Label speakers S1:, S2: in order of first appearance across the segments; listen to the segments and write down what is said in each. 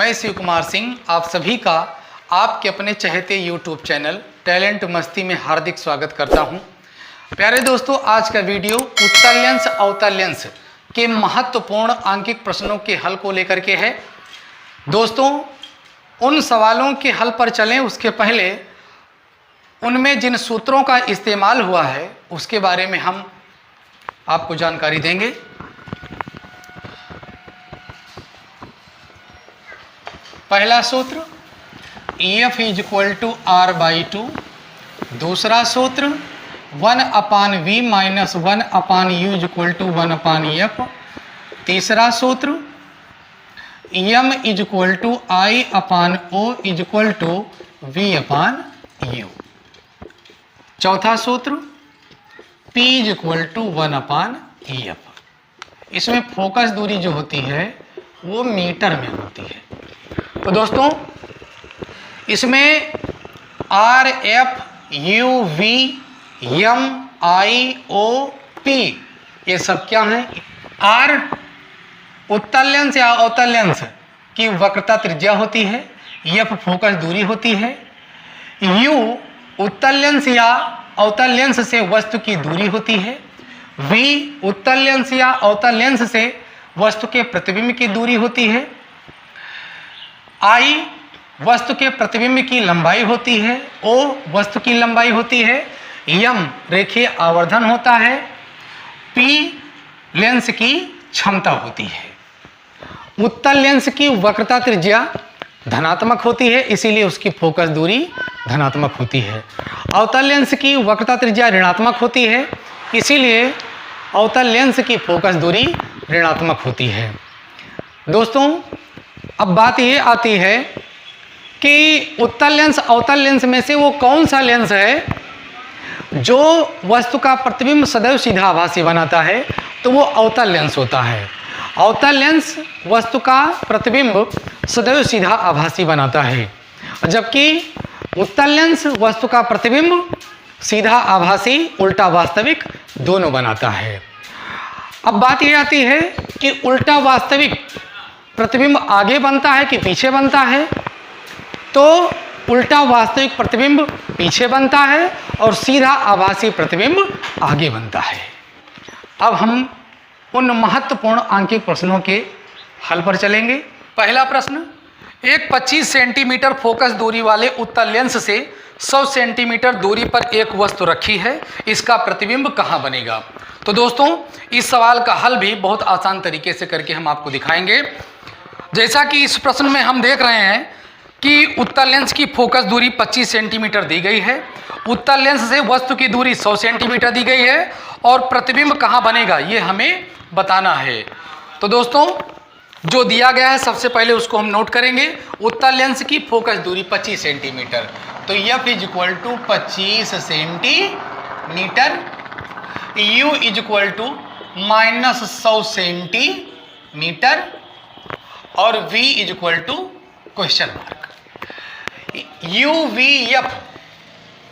S1: मैं शिव कुमार सिंह आप सभी का आपके अपने चहेते यूट्यूब चैनल टैलेंट मस्ती में हार्दिक स्वागत करता हूं। प्यारे दोस्तों, आज का वीडियो उत्तल्यंश अवतल्यंश के महत्वपूर्ण आंकिक प्रश्नों के हल को लेकर के है। दोस्तों, उन सवालों के हल पर चलें उसके पहले उनमें जिन सूत्रों का इस्तेमाल हुआ है उसके बारे में हम आपको जानकारी देंगे। पहला सूत्र EF = R/2। दूसरा सूत्र 1/V - 1/U = 1/F। तीसरा सूत्र M = I/O = V/U। चौथा सूत्र P = 1/EF। इसमें फोकस दूरी जो होती है वो मीटर में होती है। तो दोस्तों, इसमें R, F, U, V, M, I, O, P ये सब क्या हैं? R उत्तल्यंश या अवतल्यंश की वक्रता त्रिज्या होती है। F फोकस दूरी होती है। U उत्तल्यंश या अवतल्यंश से वस्तु की दूरी होती है। V उत्तल्यंश या अवतल्यंश से वस्तु के प्रतिबिंब की दूरी होती है। I वस्तु के प्रतिबिंब की लंबाई होती है। O वस्तु की लंबाई होती है। M रेखीय आवर्धन होता है। P लेंस की क्षमता होती है। उत्तल लेंस की वक्रता त्रिज्या धनात्मक होती है, इसीलिए उसकी फोकस दूरी धनात्मक होती है। अवतल लेंस की वक्रता त्रिज्या ऋणात्मक होती है, इसीलिए अवतल लेंस की फोकस दूरी ऋणात्मक होती है। दोस्तों, अब बात ये आती है कि उत्तल लेंस अवतल लेंस में से वो कौन सा लेंस है जो वस्तु का प्रतिबिंब सदैव सीधा आभासी बनाता है, तो वो अवतल लेंस होता है। अवतल लेंस वस्तु का प्रतिबिंब सदैव सीधा आभासी बनाता है, जबकि उत्तल लेंस वस्तु का प्रतिबिंब सीधा आभासी उल्टा वास्तविक दोनों बनाता है। अब बात ये आती है कि उल्टा वास्तविक प्रतिबिंब आगे बनता है कि पीछे बनता है, तो उल्टा वास्तविक प्रतिबिंब पीछे बनता है और सीधा आभासी प्रतिबिंब आगे बनता है। अब हम उन महत्वपूर्ण आंकिक प्रश्नों के हल पर चलेंगे। पहला प्रश्न, एक 25 सेंटीमीटर फोकस दूरी वाले उत्तल लेंस से 100 सेंटीमीटर दूरी पर एक वस्तु रखी है, इसका प्रतिबिंब कहाँ बनेगा? तो दोस्तों, इस सवाल का हल भी बहुत आसान तरीके से करके हम आपको दिखाएंगे। जैसा कि इस प्रश्न में हम देख रहे हैं कि उत्तल लेंस की फोकस दूरी 25 सेंटीमीटर दी गई है, उत्तल लेंस से वस्तु की दूरी 100 सेंटीमीटर दी गई है और प्रतिबिंब कहाँ बनेगा ये हमें बताना है। तो दोस्तों, जो दिया गया है सबसे पहले उसको हम नोट करेंगे। उत्तल लेंस की फोकस दूरी 25 सेंटीमीटर, तो F = 25 सेंटीमीटर, U = -100 सेंटीमीटर और V = क्वेश्चन मार्क। UVF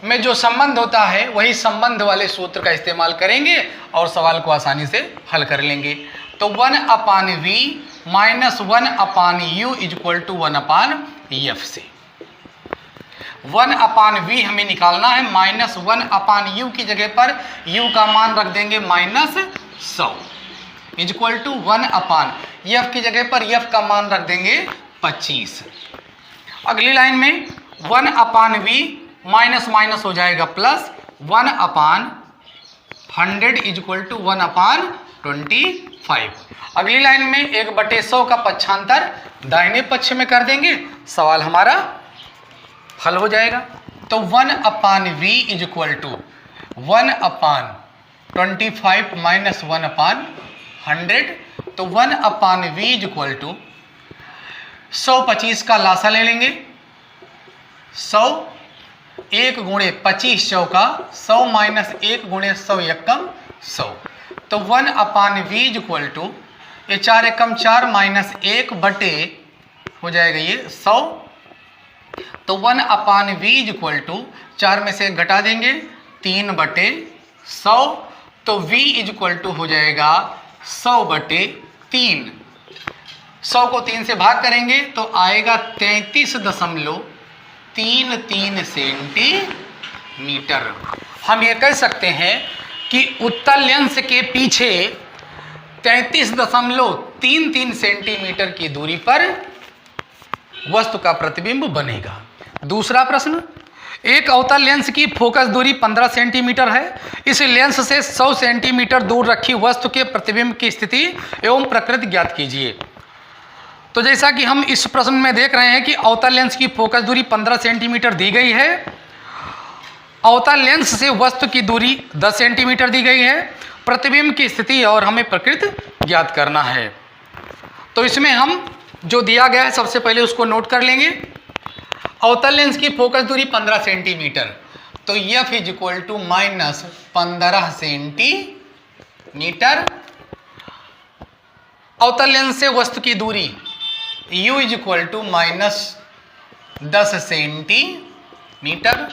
S1: में जो संबंध होता है वही संबंध वाले सूत्र का इस्तेमाल करेंगे और सवाल को आसानी से हल कर लेंगे। तो 1/V - 1/U = 1/F से 1/V हमें निकालना है। -1/U की जगह पर U का मान रख देंगे -100 = 1/F की जगह पर F का मान रख देंगे 25। अगली लाइन में 1/V माइनस माइनस हो जाएगा प्लस, 1/100 = 1/25। अगली लाइन में 1/100 का पक्षांतर दाहिने पक्ष में कर देंगे, सवाल हमारा हल हो जाएगा। तो 1/V = 1/25 - 1/100, तो 1/V = 125 का लासा ले लेंगे। 100 1 × 25 चौका 100 - 1 × 100 एकम 100, तो 1/V = ये 4 एकम 4 -1 बटे हो जाएगा ये 100, तो 1/V = 4 में से घटा देंगे 3/100, तो V = हो जाएगा 100/3। 100 को 3 से भाग करेंगे तो आएगा 33.33 सेंटीमीटर। हम ये कह सकते हैं कि उत्तल लेंस के पीछे 33.33 सेंटीमीटर की दूरी पर वस्तु का प्रतिबिंब बनेगा। दूसरा प्रश्न, एक अवतल लेंस की फोकस दूरी 15 सेंटीमीटर है। इस लेंस से 100 सेंटीमीटर दूर रखी वस्तु के प्रतिबिंब की स्थिति एवं प्रकृति ज्ञात कीजिए। तो जैसा कि हम इस प्रश्न में देख रहे हैं कि अवतल लेंस की फोकस दूरी 15 सेंटीमीटर दी गई है, अवतल लेंस से वस्तु की दूरी 10 सेंटीमीटर दी गई है, प्रतिबिंब की स्थिति और हमें प्रकृति ज्ञात करना है। तो इसमें हम जो दिया गया है सबसे पहले उसको नोट कर लेंगे। अवतल लेंस की फोकस दूरी 15 सेंटीमीटर, तो F is equal to minus 15 centimetre. अवतल लेंस से वस्तु की दूरी U is equal to minus 10 centimetre.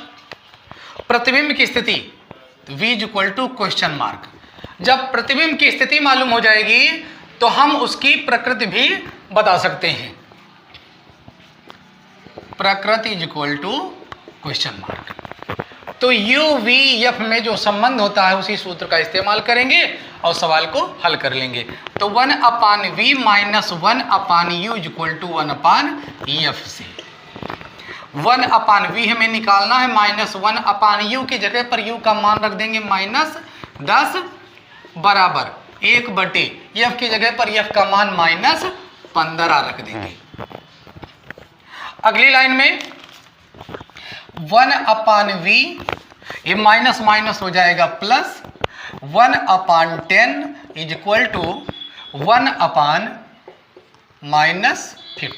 S1: प्रतिबिंब की स्थिति V is equal to question mark. जब प्रतिबिंब की स्थिति मालूम हो जाएगी तो हम उसकी प्रकृति भी बता सकते हैं। प्रकृति is equal to question mark. तो U V F में जो संबंध होता है उसी सूत्र का इस्तेमाल करेंगे और सवाल को हल कर लेंगे। तो 1/V minus 1/U is equal to 1/F से 1/V हमें निकालना है, माइनस 1/U की जगह पर U का मान रख देंगे -10 बराबर 1/F की जगह पर F का मान -15 रख देंगे। अगली लाइन में 1/V, ये माइनस माइनस हो जाएगा प्लस 1/10 इज इक्वल टू 1/-15।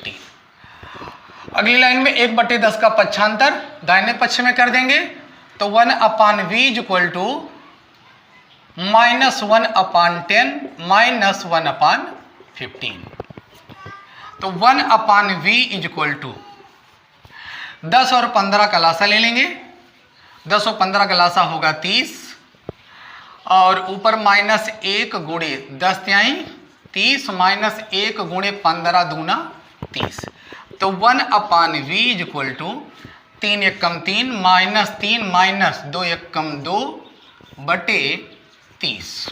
S1: अगली लाइन में 1/10 का पक्षांतर दाहिने पक्ष में कर देंगे तो 1/V is equal to -1/10 minus 1/15। तो 1/V इज इक्वल टू 10 और 15 का लासा ले लेंगे। 10 और 15 का लासा होगा 30 और ऊपर -1 गुणे 10 तिहाई 30 माइनस 1 गुणे 15 दूना 30। तो 1/V is equal to 3 Ekam 3 minus 3 minus 2 एकम 2 बटे 30।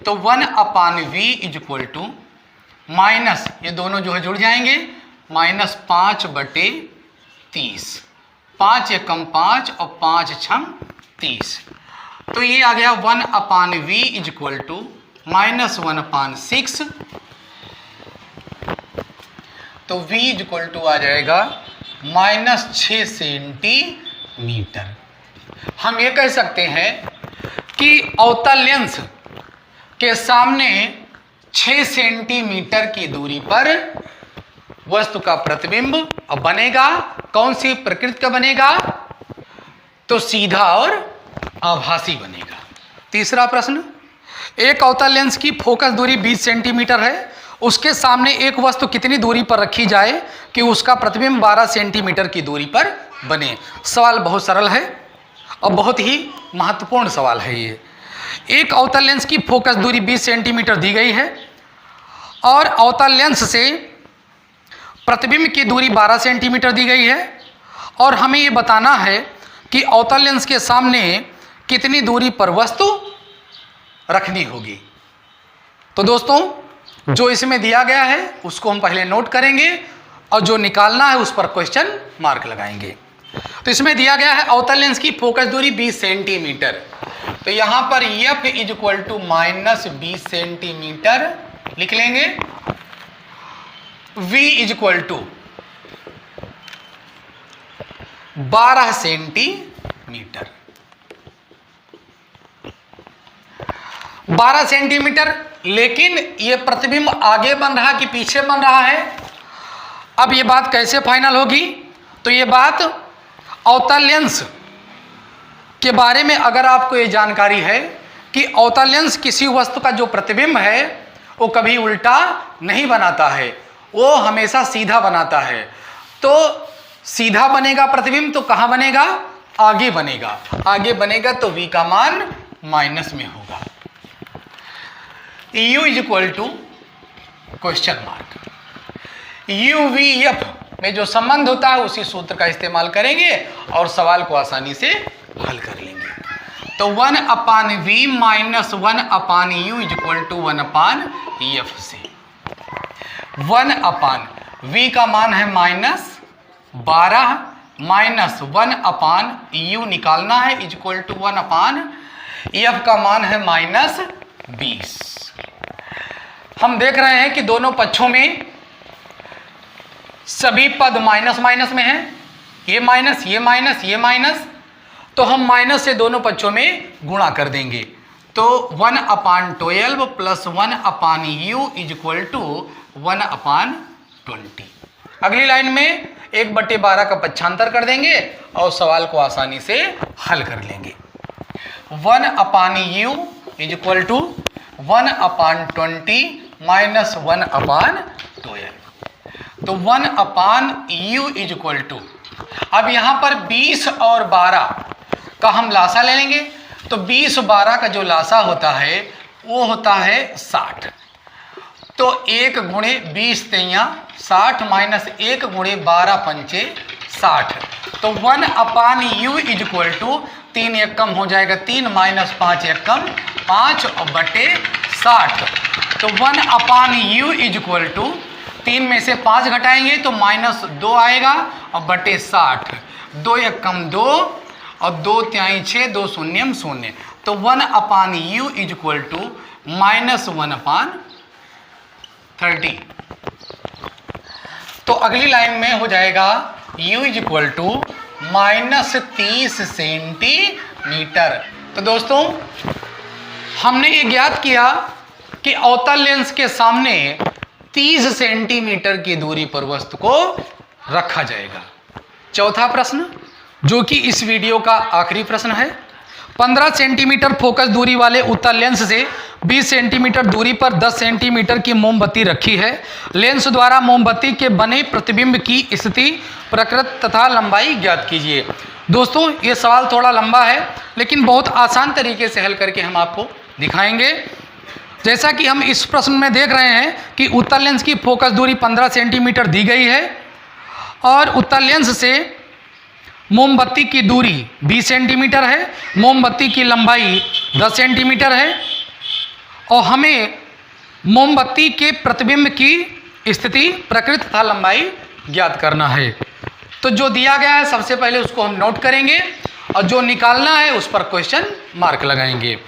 S1: तो 1/V is equal to minus, ये दोनों जो है जुड़ जाएंगे, -5 बटे 30। 5 एकम 5 और 5 छम 30। तो ये आ गया 1/V इज इक्वल टू -1/6। तो V इज इक्वल टू आ जाएगा -6 सेंटीमीटर। हम ये कह सकते हैं कि अवतल लेंस के सामने 6 सेंटीमीटर की दूरी पर वस्तु का प्रतिबिंब बनेगा। कौन सी प्रकृति का बनेगा? तो सीधा और आभासी बनेगा। तीसरा प्रश्न, एक अवतल लेंस की फोकस दूरी 20 सेंटीमीटर है, उसके सामने एक वस्तु कितनी दूरी पर रखी जाए कि उसका प्रतिबिंब 12 सेंटीमीटर की दूरी पर बने। सवाल बहुत सरल है और बहुत ही महत्वपूर्ण सवाल है ये। एक अवतल लेंस की फोकस दूरी 20 सेंटीमीटर दी गई है और अवतल लेंस से प्रतिबिंब की दूरी 12 सेंटीमीटर दी गई है और हमें ये बताना है कि अवतल लेंस के सामने कितनी दूरी पर वस्तु रखनी होगी। तो दोस्तों, जो इसमें दिया गया है उसको हम पहले नोट करेंगे और जो निकालना है उस पर क्वेश्चन मार्क लगाएंगे। तो इसमें दिया गया है अवतल लेंस की फोकस दूरी 20 सेंटीमीटर। तो यहाँ पर F is equal to -20 centimetre लिख लेंगे। V is equal to 12 centimetre. 12 centimetre, लेकिन ये प्रतिबिंब आगे बन रहा कि पीछे बन रहा है? अब ये बात कैसे फाइनल होगी? तो ये बात अवतल लेंस के बारे में अगर आपको ये जानकारी है कि अवतल लेंस किसी वस्तु का जो प्रतिबिंब है वो कभी उल्टा नहीं बनाता है, वो हमेशा सीधा बनाता है। तो सीधा बनेगा प्रतिबिंब तो कहाँ बनेगा? आगे बनेगा। आगे बनेगा तो V का मान माइनस में होगा। U is equal to question mark. UVF में जो संबंध होता है उसी सूत्र का इस्तेमाल करेंगे और सवाल को आसानी से हल कर लेंगे। तो 1/v minus 1/u is equal to 1/f से 1/v का मान है -12 माइनस 1/u निकालना है इज इक्वल टू 1/f का मान है -20। हम देख रहे हैं कि दोनों पक्षों में सभी पद माइनस माइनस में हैं, ये माइनस ये माइनस ये माइनस, तो हम माइनस से दोनों पक्षों में गुणा कर देंगे। तो 1/12 plus 1/u is equal to 1/20। अगली लाइन में 1/12 का पक्षांतर कर देंगे और सवाल को आसानी से हल कर लेंगे। 1/u is equal to 1/20 minus 1/12। तो 1/u इज इक्वल टू, अब यहां पर 20 और 12 का हम लासा ले लेंगे। तो 20 12 का जो लासा होता है वो होता है 60। तो 1 गुणे 20 तेइयां 60 माइनस 1 गुणे 12 पंचे 60। तो 1/u इज इक्वल टू 3 एक कम हो जाएगा 3 माइनस 5 एक कम 5 और बटे 60। तो 1/u इज इक्वल टू 3 में से 5 घटाएंगे तो -2 आएगा और बटे 60। 2 एक कम 2 और 2 तिहाई 6 2 शून्यम 0। तो 1/u इज इक्वल टू -1/30। तो अगली लाइन में हो जाएगा u is equal to -30 centimetre. तो दोस्तों हमने ये ज्ञात किया कि अवतल लेंस के सामने 30 सेंटीमीटर की दूरी पर वस्तु को रखा जाएगा। चौथा प्रश्न जो कि इस वीडियो का आखिरी प्रश्न है, 15 सेंटीमीटर फोकस दूरी वाले उत्तल लेंस से 20 सेंटीमीटर दूरी पर 10 सेंटीमीटर की मोमबत्ती रखी है। लेंस द्वारा मोमबत्ती के बने प्रतिबिंब की स्थिति, प्रकृति तथा लंबाई ज्ञात कीजिए। दोस्तों ये सवाल थोड़ा लंबा है लेकिन बहुत आसान तरीके से हल करके हम आपको दिखाएंगे। जैसा कि हम इस प्रश्न में देख रहे हैं कि उत्तल लेंस की फोकस दूरी 15 सेंटीमीटर दी गई है और उत्तल लेंस से मोमबत्ती की दूरी 20 सेंटीमीटर है, मोमबत्ती की लंबाई 10 सेंटीमीटर है और हमें मोमबत्ती के प्रतिबिंब की स्थिति, प्रकृति तथा लंबाई ज्ञात करना है। तो जो दिया गया है सबसे पहले उसको हम नोट करेंगे और जो निकालना है उस पर क्वेश्चन मार्क लगाएंगे।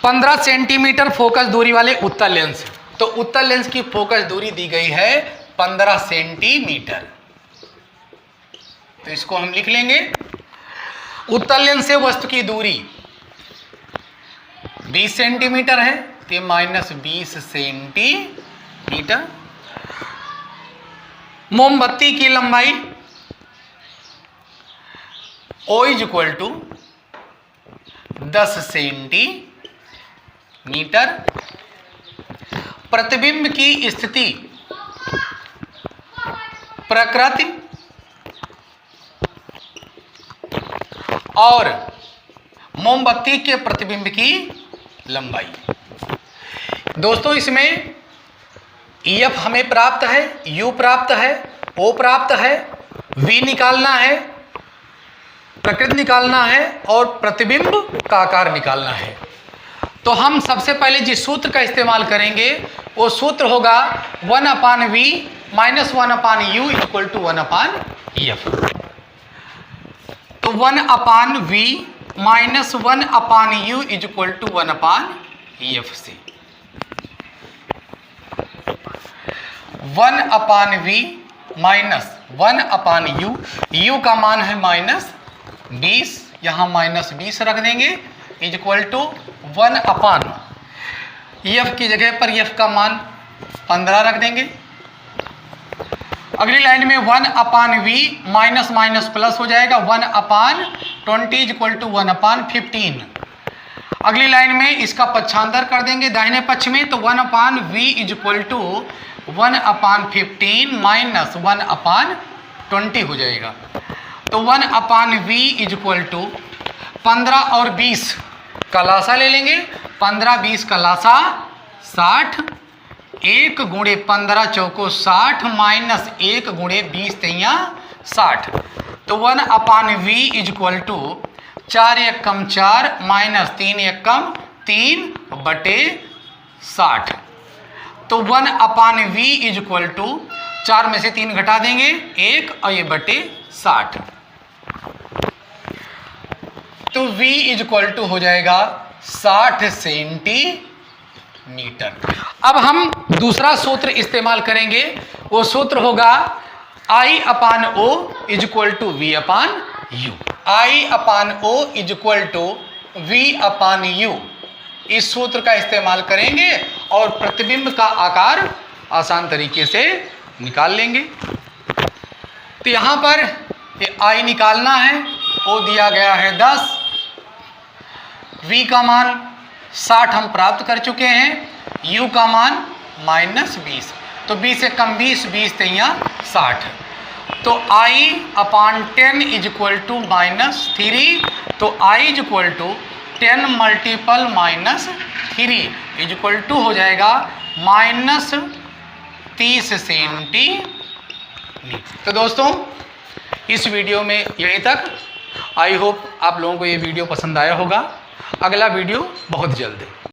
S1: 15 सेंटीमीटर फोकस दूरी वाले उत्तल लेंस, तो उत्तल लेंस की फोकस दूरी दी गई है 15 सेंटीमीटर। तो इसको हम लिख लेंगे। उत्तल लेंस से वस्तु की दूरी 20 सेंटीमीटर है तो -20 सेंटीमीटर। मोमबत्ती की लंबाई O is equal to 10 centimetre. प्रतिबिंब की स्थिति, प्रकृति और मोमबत्ती के प्रतिबिंब की लंबाई। दोस्तों इसमें EF हमें प्राप्त है, U प्राप्त है, O प्राप्त है, V निकालना है, प्रकृति निकालना है और प्रतिबिंब का आकार निकालना है। तो हम सबसे पहले जिस सूत्र का इस्तेमाल करेंगे वो सूत्र होगा 1/v minus 1/u equal to 1/f। तो 1/v minus 1/u is equal to 1/f से 1/v माइनस 1/u, u का मान है -20, यहाँ -20 रख देंगे इज इक्वल टू 1/f की जगह पर f का मान 15 रख देंगे। अगली लाइन में 1/v माइनस माइनस प्लस हो जाएगा 1/20 इज इक्वल टू 1/15। अगली लाइन में इसका पक्षांतर कर देंगे दाहिने पक्ष में, तो 1/v is equal to 1/15 minus 1/20 हो जाएगा। तो 1/v इज इक्वल टू 15 और 20 का लासा ले लेंगे। 15 20 का लासा 60 1 गुणे 15 चौको 60 माइनस 1 गुणे 20 तिया 60। तो 1/v equal to 4 Ekam 4 minus 3 एकम 3 बटे 60। तो 1/v इजक्वल टू 4 में से 3 घटा देंगे 1 और ये बटे 60। तो v इजक्वल टू हो जाएगा 60 सेंटीमीटर। अब हम दूसरा सूत्र इस्तेमाल करेंगे, वो सूत्र होगा I/O equal to V/U। I/O equal to V/U, इस सूत्र का इस्तेमाल करेंगे और प्रतिबिंब का आकार आसान तरीके से निकाल लेंगे। तो यहां पर ये I निकालना है, O दिया गया है 10, V का मान 60 हम प्राप्त कर चुके हैं, U का मान -20। तो 20 से कम 20, 20 तिया 60। तो I/10 इजक्वल टू -3। तो I is equal to 10 multiple -3 is equal to हो जाएगा -30 सेंटीमीटर। तो दोस्तों इस वीडियो में यहीं तक। आई होप आप लोगों को ये वीडियो पसंद आया होगा। अगला वीडियो बहुत जल्द है।